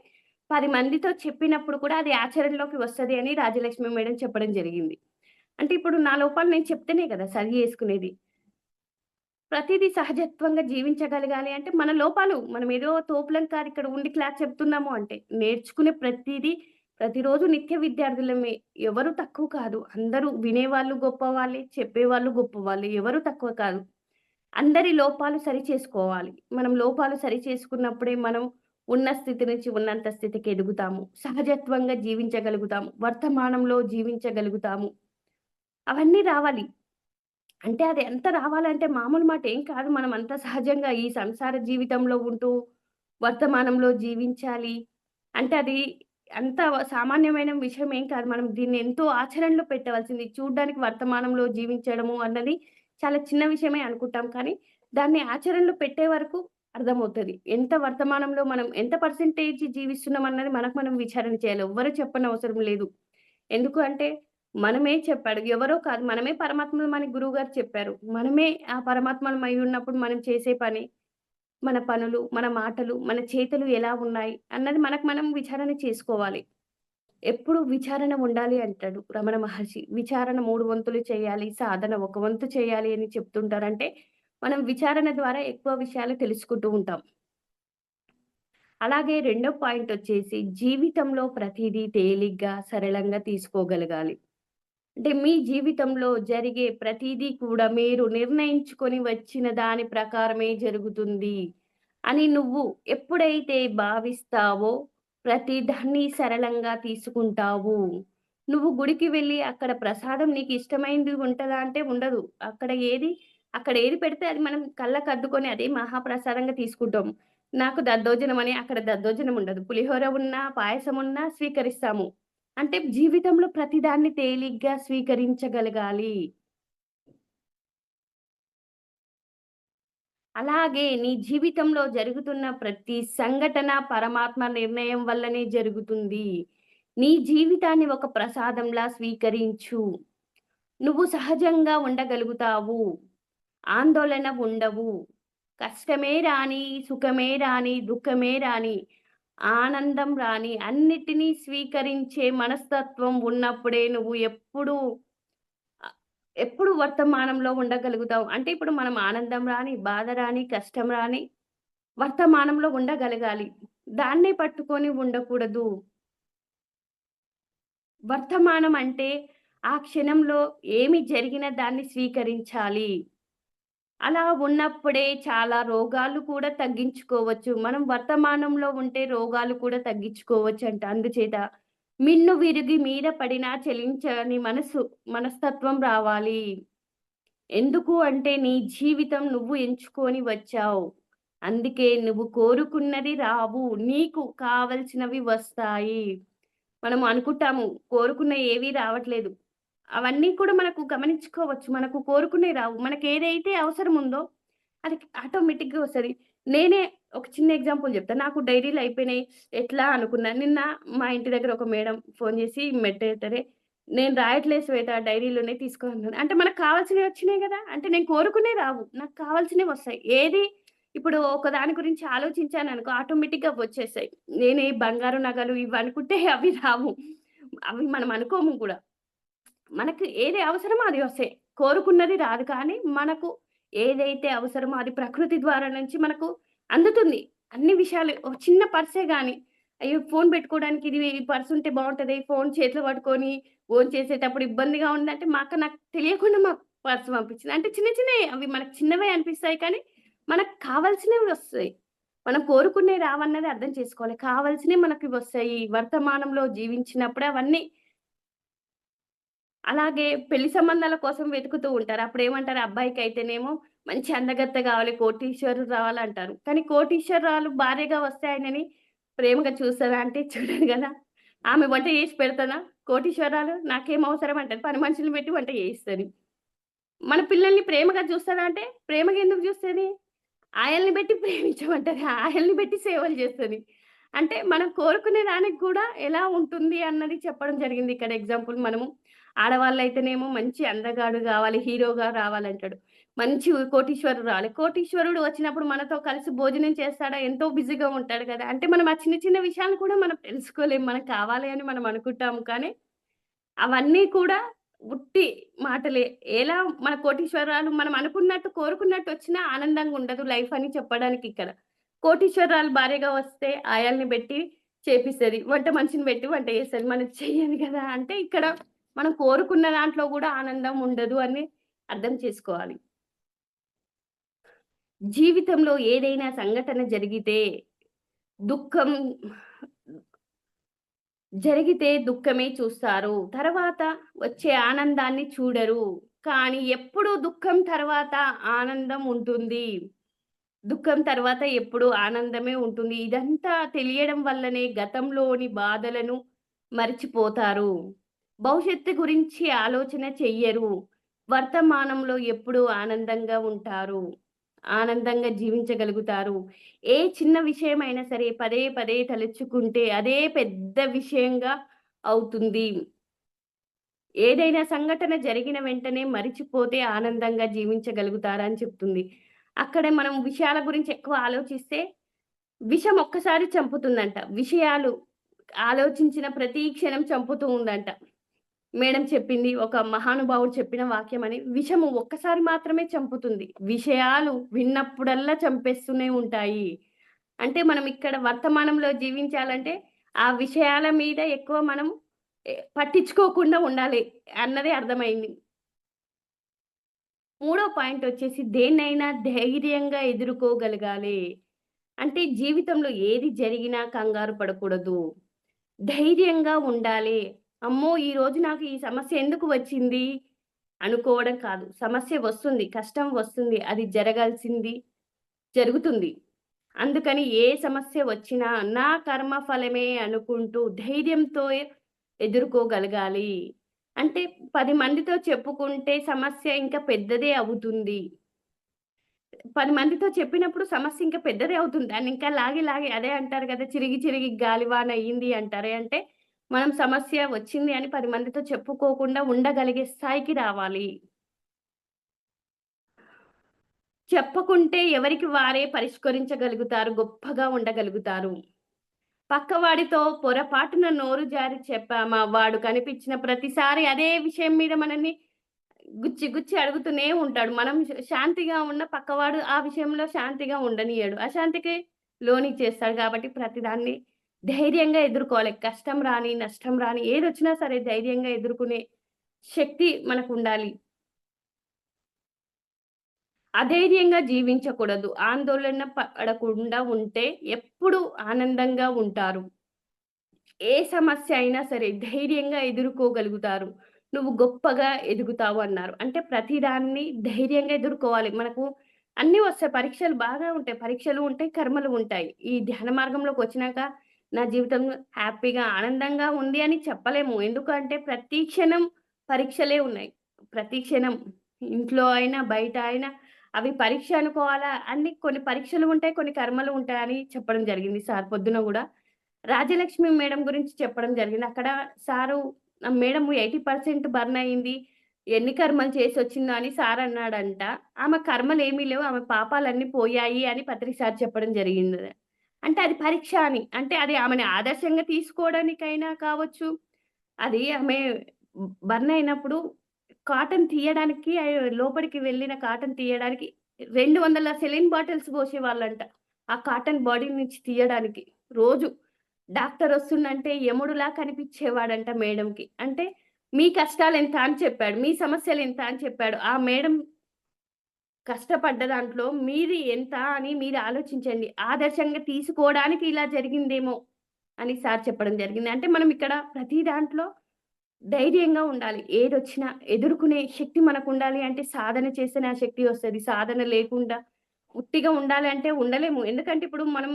10 మందితో చెప్పినప్పుడు కూడా అది ఆచరణలోకి వస్తది అని రాజలక్ష్మి మేడం చెప్పడం జరిగింది. అంటే ఇప్పుడు నా లోపాలు నేను చెప్తేనే కదా సరి చేసుకునేది. ప్రతీదీ సహజత్వంగా జీవించగలగాలి అంటే మన లోపాలు మనమేదో తోపులం కాదు ఇక్కడ ఉండి క్లాస్ చెప్తున్నాము అంటే. నేర్చుకునే ప్రతీదీ ప్రతిరోజు నిత్య విద్యార్థులమే. ఎవరు తక్కువ కాదు. అందరూ వినేవాళ్ళు గొప్పవాళ్ళే, చెప్పేవాళ్ళు గొప్పవాళ్ళే. ఎవరు తక్కువ కాదు. అందరి లోపాలు సరిచేసుకోవాలి. మనం లోపాలు సరిచేసుకున్నప్పుడే మనం ఉన్న స్థితి నుంచి ఉన్నంత స్థితికి ఎదుగుతాము. సహజత్వంగా జీవించగలుగుతాము. వర్తమానంలో జీవించగలుగుతాము. అవన్నీ రావాలి. అంటే అది ఎంత రావాలంటే మామూలు మాట ఏం కాదు. మనం అంత సహజంగా ఈ సంసార జీవితంలో ఉంటూ వర్తమానంలో జీవించాలి. అంటే అది అంత సామాన్యమైన విషయం ఏం కాదు. మనం దీన్ని ఎంతో ఆచరణలో పెట్టవలసింది. చూడ్డానికి వర్తమానంలో జీవించడము అన్నది చాలా చిన్న విషయమే అనుకుంటాం. కానీ దాన్ని ఆచరణలో పెట్టే వరకు అర్థమవుతది. ఎంత వర్తమానంలో మనం ఎంత పర్సెంటేజ్ జీవిస్తున్నాం అన్నది మనకు మనం విచారణ చేయాలి. ఎవ్వరు చెప్పనవసరం లేదు. ఎందుకు అంటే మనమే చెప్పాడు. ఎవరో కాదు. మనమే పరమాత్మలమని గురువుగారు చెప్పారు. మనమే ఆ పరమాత్మలమై ఉన్నప్పుడు మనం చేసే పని, మన పనులు, మన మాటలు, మన చేతలు ఎలా ఉన్నాయి అన్నది మనకు మనం విచారణ చేసుకోవాలి. ఎప్పుడు విచారణ ఉండాలి అంటాడు రమణ మహర్షి. విచారణ 3 వంతులు చేయాలి, సాధన ఒక వంతు చేయాలి అని చెప్తుంటారు. అంటే మనం విచారణ ద్వారా ఎక్కువ విషయాలు తెలుసుకుంటూ ఉంటాం. అలాగే రెండో పాయింటొచ్చేసి జీవితంలో ప్రతీదీ తేలిగ్గా, సరళంగా తీసుకోగలగాలి. అంటే మీ జీవితంలో జరిగే ప్రతీదీ కూడా మీరు నిర్ణయించుకొని వచ్చిన దాని ప్రకారమే జరుగుతుంది అని నువ్వు ఎప్పుడైతే భావిస్తావో, ప్రతి దాన్ని సరళంగా తీసుకుంటావు. నువ్వు గుడికి వెళ్లి అక్కడ ప్రసాదం నీకు ఇష్టమైంది ఉంటదా అంటే ఉండదు. అక్కడ ఏది పెడితే అది మనం కళ్ళకద్దుకొని అదే మహాప్రసాదంగా తీసుకుంటాం. నాకు దద్దోజనం అని అక్కడ దద్దోజనం ఉండదు. పులిహోర ఉన్నా, పాయసం ఉన్నా స్వీకరిస్తాము. అంటే జీవితంలో ప్రతిదాన్ని తేలిగ్గా స్వీకరించగలగాలి. అలాగే నీ జీవితంలో జరుగుతున్న ప్రతి సంఘటన పరమాత్మ నిర్ణయం వల్లనే జరుగుతుంది. నీ జీవితాన్ని ఒక ప్రసాదంలా స్వీకరించు. నువ్వు సహజంగా ఉండగలుగుతావు. ఆందోళన ఉండవు. కష్టమే రాని, సుఖమే రాని, దుఃఖమే రాని, ఆనందం రాని అన్నిటిని స్వీకరించే మనస్తత్వం ఉన్నప్పుడే నువ్వు ఆహ్, ఎప్పుడు వర్తమానంలో ఉండగలుగుతావు. అంటే ఇప్పుడు మనం ఆనందం రాని, బాధ రాని, కష్టం రాని వర్తమానంలో ఉండగలగాలి. దాన్నే పట్టుకొని ఉండకూడదు. వర్తమానం అంటే ఆ క్షణంలో ఏమి జరిగినా దాన్ని స్వీకరించాలి. అలా ఉన్నప్పుడే చాలా రోగాలు కూడా తగ్గించుకోవచ్చు. మనం వర్తమానంలో ఉంటే రోగాలు కూడా తగ్గించుకోవచ్చంట. అందుచేత మిన్ను విరిగి మీద పడినా చలించని మనస్తత్వం రావాలి. ఎందుకు అంటే నీ జీవితం నువ్వు ఎంచుకొని వచ్చావు. అందుకే నువ్వు కోరుకున్నది రావు. నీకు కావలసినవి వస్తాయి. మనం అనుకుంటాము కోరుకున్నయి ఏవి రావట్లేదు. అవన్నీ కూడా మనకు గమనించుకోవచ్చు. మనకు కోరుకున్నయి రావు. మనకేదైతే అవసరం ఉందో అది ఆటోమేటిక్‌గా వస్తది. నేనే ఒక చిన్న ఎగ్జాంపుల్ చెప్తా. నాకు డైరీలు అయిపోయినాయి. ఎట్లా అనుకున్నా. నిన్న మా ఇంటి దగ్గర ఒక మేడం ఫోను చేసి మెట్టేత్తరే, "నేను రాయట్లేదు శ్వేత డైరీలున్నాయి తీసుకో" అన్నది. అంటే మనకు కావాల్సినవి వచ్చినాయి గదా! అంటే నేను కోరుకున్నయి రావు. నాకు కావాల్సినవి వస్తాయి. ఇప్పుడు ఒక దాని గురించి ఆలోచించాననుకో ఆటోమేటిక్‌గా వచ్చేసాయి. నేనే బంగారు నగలు ఇవనుకుంటే అవి రావు. అవి మనం అనుకోము కూడా. మనకు ఏది అవసరమో అది వస్తాయి. కోరుకున్నది రాదు కానీ, మనకు ఏదైతే అవసరమో అది ప్రకృతి ద్వారా నుంచి మనకు అందుతుంది. అన్ని విషయాలు ఒక చిన్న పర్సే గాని, అయ్యో! ఫోను పెట్టుకోవడానికి ఈ పర్స్ ఉంటే బావుంటది. ఫోను చేతిలో పట్టుకొని భోంచేసేటప్పుడు ఇబ్బందిగా ఉందంటే, మా అక్క నాకు తెలియకుండా పర్స్ పంపించింది. అంటే చిన్న చిన్నయి అవి మనకు చిన్నవే అనిపిస్తాయి కానీ, మనకు కావాల్సినవి వస్తాయి. మనం కోరుకున్నయి రావన్నది అర్థం చేసుకోవాలి. కావాల్సినయి మనకి వస్తాయి. వర్తమానంలో జీవించినప్పుడే అవన్నీ అలాగే పెళ్లి సంబంధాల కోసం వెతుకుతూ ఉంటారు. అప్పుడేమంటారు అబ్బాయికైతేనేమో మంచి అందగత్తె గావాలి, కోటీశ్వరుడు రావాలంటారు. కానీ కోటీశ్వరురాలు భార్యగా వస్తే ఆయనని ప్రేమగా చూస్తదా అంటే చూడరు గదా! ఆమె వంట చేసి పెడతదా? కోటీశ్వరాలు నాకేం అవసరం అంటది. పని మనుషుల్ని పెట్టి వంట చేయిస్తది. మన పిల్లల్ని ప్రేమగా చూస్తదా అంటే ప్రేమగా ఎందుకు చూస్తది? ఆయల్ని బెట్టి ప్రేమించమంటది. ఆయల్ని బెట్టి సేవలు జేస్తది. అంటే మనం కోరుకునే దానికి గూడా ఎలా ఉంటుంది అన్నది చెప్పడం జరిగింది. ఇక్కడ ఎగ్జాంపుల్ మనము ఆడవాళ్ళైతేనేమో మంచి అందగాడు గావాలి, హీరోగా రావాలంటాడు. మంచి కోటీశ్వరుడు రావాలి. కోటీశ్వరుడు వచ్చినప్పుడు మనతో కలిసి భోజనం చేస్తాడా? ఎంతో బిజీగా ఉంటాడు గదా! అంటే మనం ఆ చిన్న చిన్న విషయాలను కూడా మనం తెలుసుకోలేం. మనకు కావాలి అని మనం అనుకుంటాము. కానీ అవన్నీ కూడా ఉట్టి మాటలే. ఎలా మన కోటీశ్వరాలు మనం అనుకున్నట్టు, కోరుకున్నట్టు వచ్చినా ఆనందంగా ఉండదు లైఫ్ అని చెప్పడానికి ఇక్కడ. కోటీశ్వరాలు భార్యగా వస్తే ఆయాల్ని బెట్టి చేపిస్తది. వంట మనిషిని బెట్టి వంట చేస్తది. మనం చెయ్యదు గదా! అంటే ఇక్కడ మనం కోరుకున్న దాంట్లో గూడా ఆనందం ఉండదు అని అర్థం చేసుకోవాలి. జీవితంలో ఏదైనా సంఘటన దుఃఖం జరిగితే దుఃఖమే చూస్తారు. తర్వాత వచ్చే ఆనందాన్ని చూడరు. కానీ ఎప్పుడు దుఃఖం తర్వాత ఆనందం ఉంటుంది. దుఃఖం తర్వాత ఎప్పుడు ఆనందమే ఉంటుంది. ఇదంతా తెలియడం వల్లనే గతంలోని బాధలను మరిచిపోతారు. భవిష్యత్తు గురించి ఆలోచన చెయ్యరు. వర్తమానంలో ఎప్పుడూ ఆనందంగా ఉంటారు. ఆనందంగా జీవించగలుగుతారు. ఏ చిన్న విషయమైనా సరే పదే పదే తలుచుకుంటే అదే పెద్ద విషయంగా అవుతుంది. ఏదైనా సంఘటన జరిగిన వెంటనే మరిచిపోతే ఆనందంగా జీవించగలుగుతారని చెప్తుంది. అక్కడ మనం విషయాల గురించి ఎక్కువ ఆలోచిస్తే విషం ఒక్కసారి చంపుతుందంట. విషయాలు ఆలోచించిన ప్రతి క్షణం చంపుతూ ఉందంట. మేడం చెప్పింది ఒక మహానుభావుడు చెప్పిన వాక్యమని, విషము ఒక్కసారి మాత్రమే చంపుతుంది. విషయాలు విన్నప్పుడల్లా చంపేస్తూనే ఉంటాయి. అంటే మనం ఇక్కడ వర్తమానంలో జీవించాలంటే, ఆ విషయాల మీద ఎక్కువ మనం పట్టించుకోకుండా ఉండాలి అన్నదే అర్థమైంది. మూడో పాయింటొచ్చేసి దేన్నైనా ధైర్యంగా ఎదుర్కోగలగాలి. అంటే జీవితంలో ఏది జరిగినా కంగారు పడకూడదు. ధైర్యంగా ఉండాలి. అమ్మో! ఈరోజు నాకు ఈ సమస్య ఎందుకు వచ్చింది అనుకోవడం కాదు. సమస్య వస్తుంది, కష్టం వస్తుంది. అది జరగాల్సింది జరుగుతుంది. అందుకని ఏ సమస్య వచ్చినా నా కర్మ ఫలమే అనుకుంటూ ధైర్యంతో ఎదుర్కోగలగాలి. అంటే 10 మందితో చెప్పుకుంటే సమస్య ఇంకా పెద్దదే అవుతుంది. 10 మందితో చెప్పినప్పుడు సమస్య ఇంకా పెద్దదే అవుతుంది. దాన్నింకా లాగి లాగి అదే అంటారు గదా! చిరిగి చిరిగి గాలివాన అయింది అంటారే. అంటే మనం సమస్య వచ్చింది అని 10 మందితో చెప్పుకోకుండా ఉండగలిగే స్థాయికి రావాలి. చెప్పకుంటే ఎవరికి వారే పరిష్కరించగలుగుతారు. గొప్పగా ఉండగలుగుతారు. పక్కవాడితో పొరపాటున నోరు జారి చెప్పామా, వాడు కనిపించిన ప్రతిసారి అదే విషయం మీద మనల్ని గుచ్చి గుచ్చి అడుగుతూనే ఉంటాడు. మనం శాంతిగా ఉన్న పక్కవాడు ఆ విషయంలో శాంతిగా ఉండనియ్యడు. అశాంతికి లోనిచ్చేస్తాడు. కాబట్టి ప్రతిదాన్ని ధైర్యంగా ఎదుర్కోవాలి. కష్టం రాని, నష్టం రాని ఏదొచ్చినా సరే ధైర్యంగా ఎదుర్కొనే శక్తి మనకుండాలి. అధైర్యంగా జీవించకూడదు. ఆందోళన పడకుండా ఉంటే ఎప్పుడు ఆనందంగా ఉంటారు. ఏ సమస్య అయినా సరే ధైర్యంగా ఎదుర్కోగలుగుతారు. నువ్వు గొప్పగా ఎదుగుతావు అన్నారు. అంటే ప్రతిదాన్ని ధైర్యంగా ఎదుర్కోవాలి. మనకు అన్నీ వస్తాయి. పరీక్షలు బాగా ఉంటాయి. పరీక్షలు ఉంటాయి, కర్మలు ఉంటాయి. ఈ ధ్యాన మార్గంలోకొచ్చినాక నా జీవితం హ్యాపీగా, ఆనందంగా ఉంది అని చెప్పలేము. ఎందుకంటే ప్రతి క్షణం పరీక్షలే ఉన్నాయి. ప్రతి క్షణం ఇంట్లో అయినా, బయట అయినా అవి పరీక్ష అనుకోవాలా? అన్ని కొన్ని పరీక్షలు ఉంటాయి, కొన్ని కర్మలు ఉంటాయని చెప్పడం జరిగింది సార్ పొద్దున గూడా. రాజలక్ష్మి మేడం గురించి చెప్పడం జరిగింది. అక్కడ సారు మేడం 80% బర్న్ అయింది. ఎన్ని కర్మలు చేసొచ్చిందో అని సార్ అన్నాడంట. ఆమె కర్మలేమి లేవు. ఆమె పాపాలన్నీ పోయాయి అని పత్రి సార్ చెప్పడం జరిగింది. అంటే అది పరీక్ష అని. అంటే అది ఆమెని ఆదర్శంగా తీసుకోవడానికైనా కావచ్చు. అది ఆమె బర్న్ అయినప్పుడు కాటన్ తీయడానికి లోపలికి వెళ్ళిన కాటన్ తీయడానికి 200 సెలైన్ బాటిల్స్ పోసేవాళ్ళంట. ఆ కాటన్ బాడీ నుంచి తీయడానికి రోజు. డాక్టరొస్తుండంటే యముడులా కనిపిచ్చేవాడంట మేడంకి. అంటే మీ కష్టాలెంత అని చెప్పాడు. మీ సమస్యలెంత అని చెప్పాడు. ఆ మేడం కష్టపడ్డ దాంట్లో మీది ఎంత అని మీరు ఆలోచించండి. ఆదర్శంగా తీసుకోవడానికి ఇలా జరిగిందేమో అని సార్ చెప్పడం జరిగింది. అంటే మనం ఇక్కడ ప్రతి దాంట్లో ధైర్యంగా ఉండాలి. ఏదొచ్చినా ఎదుర్కొనే శక్తి మనకుండాలి అంటే సాధన చేస్తేనే ఆ శక్తి వస్తది. సాధన లేకుండా ఉట్టిగా ఉండాలి అంటే ఉండలేము. ఎందుకంటే ఇప్పుడు మనం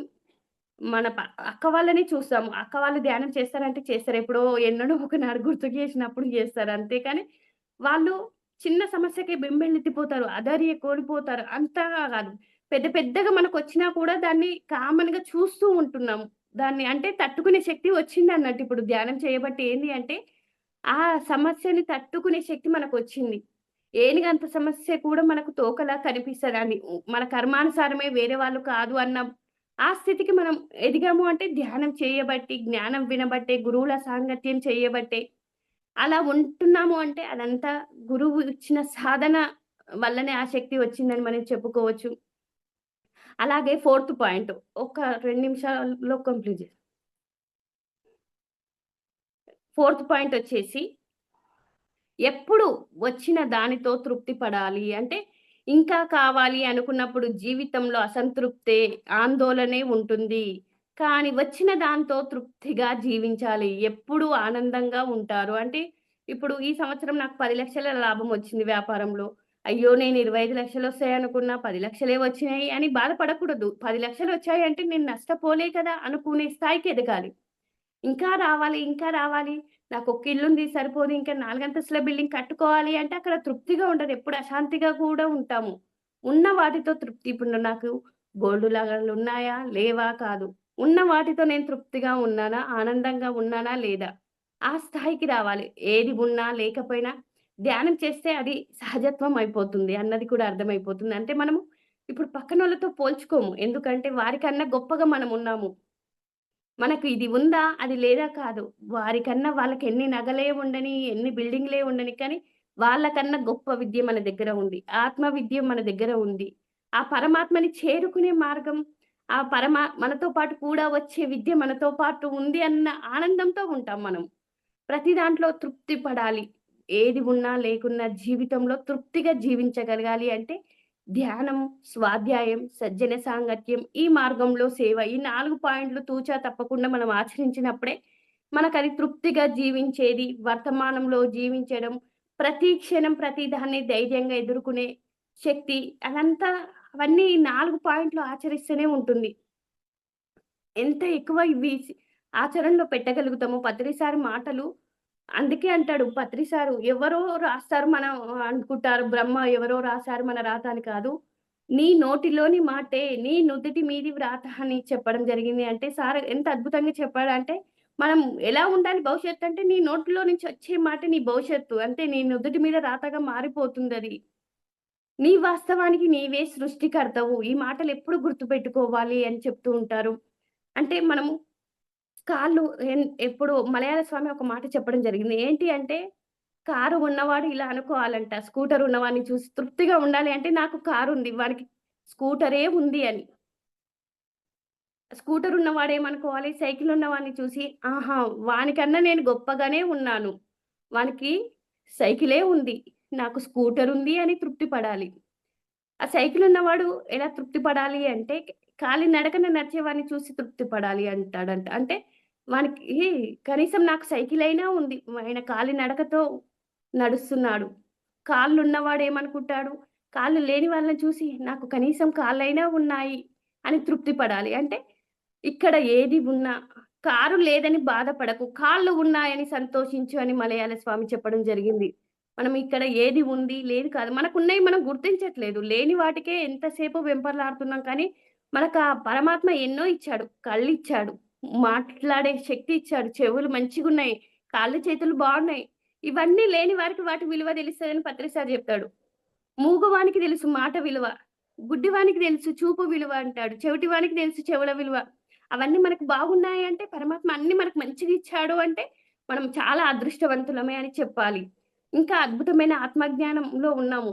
మన అక్క వాళ్ళని చూస్తాము. అక్క వాళ్ళు ధ్యానం చేస్తారంటే చేస్తారు. ఎప్పుడో ఎన్నడో ఒకనాడు గుర్తుకు చేసినప్పుడు చేస్తారు. అంతేకాని వాళ్ళు చిన్న సమస్యకి బెంబేలెత్తిపోతారు. అధైర్య కోల్పోతారు. అంతగా కాదు. పెద్ద పెద్దగా మనకొచ్చినా కూడా దాన్ని కామన్‌గా చూస్తూ ఉంటున్నాము. దాన్ని అంటే తట్టుకునే శక్తి వచ్చిందన్నట్టు. ఇప్పుడు ధ్యానం చేయబట్టి ఏంది అంటే, ఆ సమస్యని తట్టుకునే శక్తి మనకొచ్చింది. ఏనుగంత సమస్య కూడా మనకు తోకలా కనిపిస్తదని. మన కర్మానుసారమే వేరే వాళ్ళు కాదు అన్న ఆ స్థితికి మనం ఎదిగాము అంటే ధ్యానం చేయబట్టి, జ్ఞానం వినబట్టే, గురువుల సాంగత్యం చేయబట్టే. అలా ఉంటున్నాము అంటే అదంతా గురువు ఇచ్చిన సాధన వల్లనే ఆ శక్తి వచ్చిందని మనం చెప్పుకోవచ్చు. అలాగే ఫోర్త్ పాయింట్ ఒక 2 నిమిషాల్లో కంప్లీట్ చేస్తా. ఫోర్త్ పాయింటొచ్చేసి ఎప్పుడు వచ్చిన దానితో తృప్తి పడాలి. అంటే ఇంకా కావాలి అనుకున్నప్పుడు జీవితంలో అసంతృప్తే, ఆందోళనే ఉంటుంది. కానీ వచ్చిన దాంతో తృప్తిగా జీవించాలి. ఎప్పుడూ ఆనందంగా ఉంటారు. అంటే ఇప్పుడు ఈ సంవత్సరం నాకు 10,00,000 లాభం వచ్చింది వ్యాపారంలో. అయ్యో! నేను 25,00,000 వస్తాయనుకున్నా 10,00,000 వచ్చినాయి అని బాధపడకూడదు. 10,00,000 వచ్చాయంటే నేను నష్టపోలే కదా! అనుకునే స్థాయికి ఎదగాలి. ఇంకా రావాలి, ఇంకా రావాలి. నాకొక్క ఇల్లుంది సరిపోదు. ఇంకా 4 అంతస్తుల బిల్డింగ్ కట్టుకోవాలి అంటే అక్కడ తృప్తిగా ఉండదు. ఎప్పుడు అశాంతిగా కూడా ఉంటాము. ఉన్న వాటితో తృప్తి ఇప్పుడు నాకు గోల్డ్ నగలున్నాయా? లేవా? కాదు. ఉన్న వాటితో నేను తృప్తిగా ఉన్నానా? ఆనందంగా ఉన్నానా? లేదా? ఆ స్థాయికి రావాలి. ఏది ఉన్నా, లేకపోయినా ధ్యానం చేస్తే అది సహజత్వం అయిపోతుంది అన్నది కూడా అర్థమైపోతుంది. అంటే మనము ఇప్పుడు పక్కనోళ్ళతో పోల్చుకోము. ఎందుకంటే వారికన్నా గొప్పగా మనమున్నాము. మనకు ఇది ఉందా? అది లేదా? కాదు. వారికన్నా వాళ్ళకి ఎన్ని నగలే ఉండని, ఎన్ని బిల్డింగ్‌లే ఉండని కానీ, వాళ్ళకన్నా గొప్ప విద్య మన దగ్గర ఉంది. ఆత్మ విద్య మన దగ్గర ఉంది. ఆ పరమాత్మని చేరుకునే మార్గం, ఆ మనతో పాటు కూడా వచ్చే విద్య మనతో పాటు ఉంది అన్న ఆనందంతో ఉంటాం మనం. ప్రతి దాంట్లో తృప్తి పడాలి. ఏది ఉన్నా లేకున్నా జీవితంలో తృప్తిగా జీవించగలగాలి అంటే ధ్యానం, స్వాధ్యాయం, సజ్జన సాంగత్యం, ఈ మార్గంలో సేవ. ఈ 4 పాయింట్లు తూచా తప్పకుండా మనం ఆచరించినప్పుడే మనకది తృప్తిగా జీవించేది, వర్తమానంలో జీవించడం, ప్రతి క్షణం ప్రతి దాన్ని ధైర్యంగా ఎదుర్కొనే శక్తి అదంతా అవన్నీ ఈ 4 పాయింట్లు ఆచరిస్తేనే ఉంటుంది. ఎంత ఎక్కువ ఇవి ఆచరణలో పెట్టగలుగుతామో పత్రి సార్ మాటలు అందుకే అంటాడు పత్రి సారు, ఎవరో రాస్తారు మనం అనుకుంటారు బ్రహ్మ ఎవరో రాసారు మన రాత అని కాదు. నీ నోటిలోని మాటే నీ నుదిటి మీది వ్రాత అని చెప్పడం జరిగింది. అంటే సార్ ఎంత అద్భుతంగా చెప్పాడంటే, మనం ఎలా ఉండాలి భవిష్యత్తు అంటే నీ నోటిలో నుంచి వచ్చే మాట నీ భవిష్యత్తు. అంటే నీ నుదిటి మీద రాతగా మారిపోతుందది. నీ వాస్తవానికి నీవే సృష్టికర్తవు. ఈ మాటలెప్పుడు గుర్తుపెట్టుకోవాలి అని చెప్తూ ఉంటారు. అంటే మనము కాళ్ళు ఎప్పుడు మలయాళ స్వామి ఒక మాట చెప్పడం జరిగింది. ఏంటి అంటే, కారు ఉన్నవాడు ఇలా అనుకోవాలంట. స్కూటర్ ఉన్నవాడిని చూసి తృప్తిగా ఉండాలి అంటే, నాకు కారుంది. వాడికి స్కూటరే ఉంది అని. స్కూటర్ ఉన్నవాడేమనుకోవాలి, సైకిల్ ఉన్నవాడిని చూసి, ఆహా! వానికన్నా నేను గొప్పగానే ఉన్నాను. వానికి సైకిలే ఉంది. నాకు స్కూటర్ ఉంది అని తృప్తి పడాలి. ఆ సైకిల్ ఉన్నవాడు ఎలా తృప్తి పడాలి అంటే, కాలినడకన నడిచేవాడిని చూసి తృప్తి పడాలి అంటాడంట. అంటే వానికి కనీసం నాకు సైకిలైనా ఉంది. ఆయన కాలినడకతో నడుస్తున్నాడు. కాళ్ళున్నవాడేమనుకుంటాడు, కాళ్ళు లేని వాళ్ళని చూసి నాకు కనీసం కాళ్ళైనా ఉన్నాయి అని తృప్తి పడాలి. అంటే ఇక్కడ ఏది ఉన్నా కారు లేదని బాధపడకు, కాళ్ళు ఉన్నాయని సంతోషించు అని మలయాళ స్వామి చెప్పడం జరిగింది. మనం ఇక్కడ ఏది ఉంది, లేదు కాదు. మనకున్నయి మనం గుర్తించట్లేదు. లేని వాటికే ఎంతసేపు వెంపర్లాడుతున్నాం కానీ, మనకా పరమాత్మ ఎన్నో ఇచ్చాడు. కళ్ళిచ్చాడు, మాట్లాడే శక్తి ఇచ్చాడు, చెవులు మంచిగున్నయి, కాళ్ళు, చేతులు బాగున్నయి. ఇవన్నీ లేని వారికి వాటి విలువ తెలుస్తదని పత్రి సార్ జెప్తాడు. మూగవానికి తెలుసు మాట విలువ. గుడ్డివానికి తెలుసు చూపు విలువ అంటాడు. చెవిటివానికి తెలుసు చెవుల విలువ. అవన్నీ మనకు బాగున్నాయంటే పరమాత్మ అన్నీ మనకు మంచిగా ఇచ్చాడు అంటే, మనం చాలా అదృష్టవంతులమే అని చెప్పాలి. ఇంకా అద్భుతమైన ఆత్మజ్ఞానంలో ఉన్నాము.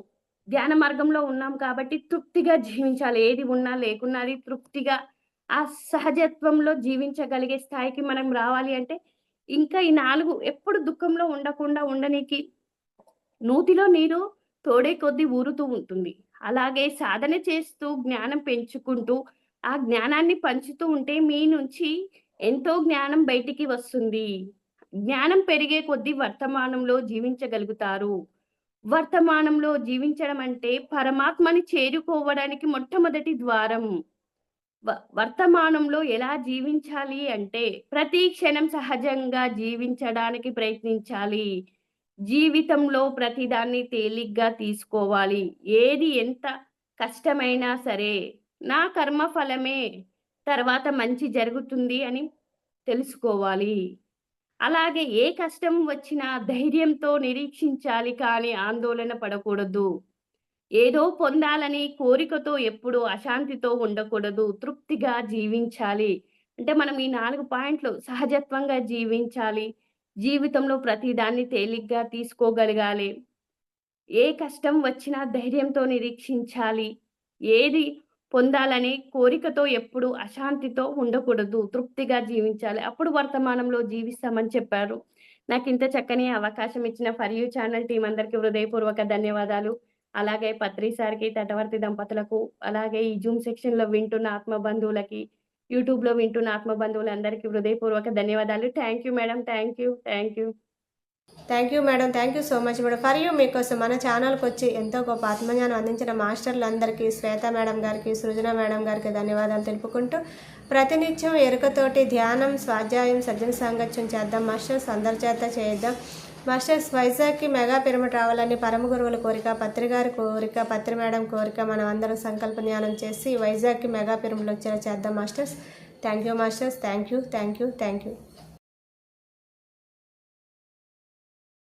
ధ్యాన మార్గంలో ఉన్నాం కాబట్టి తృప్తిగా జీవించాలి. ఏది ఉన్నా లేకున్నా అది తృప్తిగా ఆ సహజత్వంలో జీవించగలిగే స్థాయికి మనం రావాలి అంటే, ఇంకా ఈ 4 ఎప్పుడు దుఃఖంలో ఉండకుండా ఉండనీకి నూతిలో నీరు తోడే కొద్దీ ఊరుతూ ఉంటుంది. అలాగే సాధన చేస్తూ జ్ఞానం పెంచుకుంటూ, ఆ జ్ఞానాన్ని పంచుతూ ఉంటే మీ నుంచి ఎంతో జ్ఞానం బయటికి వస్తుంది. జ్ఞానం పెరిగే కొద్దీ వర్తమానంలో జీవించగలుగుతారు. వర్తమానంలో జీవించడం అంటే పరమాత్మని చేరుకోవడానికి మొట్టమొదటి ద్వారం. వర్తమానంలో ఎలా జీవించాలి అంటే, ప్రతి క్షణం సహజంగా జీవించడానికి ప్రయత్నించాలి. జీవితంలో ప్రతిదాన్ని తేలిగ్గా తీసుకోవాలి. ఏది ఎంత కష్టమైనా సరే, నా కర్మ ఫలమే తర్వాత మంచి జరుగుతుంది అని తెలుసుకోవాలి. అలాగే ఏ కష్టం వచ్చినా ధైర్యంతో నిరీక్షించాలి కానీ ఆందోళన పడకూడదు. ఏదో పొందాలని కోరికతో ఎప్పుడూ అశాంతితో ఉండకూడదు. తృప్తిగా జీవించాలి. అంటే మనం ఈ 4 పాయింట్లు సహజత్వంగా జీవించాలి. జీవితంలో ప్రతి దాన్ని తేలిగ్గా తీసుకోగలగాలి. ఏ కష్టం వచ్చినా ధైర్యంతో నిరీక్షించాలి. ఏది పొందాలని కోరికతో ఎప్పుడు అశాంతితో ఉండకూడదు. తృప్తిగా జీవించాలి. అప్పుడు వర్తమానంలో జీవిస్తామని చెప్పారు. నాకింత చక్కని అవకాశం ఇచ్చిన ఫర్ యూ ఛానల్ టీమ్ అందరికి హృదయపూర్వక ధన్యవాదాలు. అలాగే పత్రి సార్‌కి, తటవర్తి దంపతులకు, అలాగే ఈ జూమ్ సెక్షన్‌లో వింటున్న ఆత్మ బంధువులకి, యూట్యూబ్‌లో వింటున్న ఆత్మ బంధువులందరికీ హృదయపూర్వక ధన్యవాదాలు. Thank you madam. Thank you. Thank you. Thank you madam. Thank you so much madam. For you మీకోసం మన ఛానల్కి వచ్చి ఎంతో గొప్ప ఆత్మజ్ఞానం అందించిన మాస్టర్లందరికీ, శ్వేత మేడం గారికి, సృజన మేడం గారికి ధన్యవాదాలు తెలుపుకుంటూ, ప్రతినిత్యం ఎరుకతోటి ధ్యానం, స్వాధ్యాయం, సజ్జన సాంగత్యం చేద్దాం మాస్టర్స్. అందరి చేత చేద్దాం మాస్టర్స్. వైజాగ్కి మెగా పిరమిడ్ రావాలని పరమ గురువుల కోరిక, పత్రి గారి కోరిక, పత్రి మేడం కోరిక. మనం అందరం సంకల్ప జ్ఞానం చేసి వైజాగ్కి మెగా పిరమిడ్లో వచ్చేలా చేద్దాం masters. Thank you masters. Thank you. Thank you. Thank you.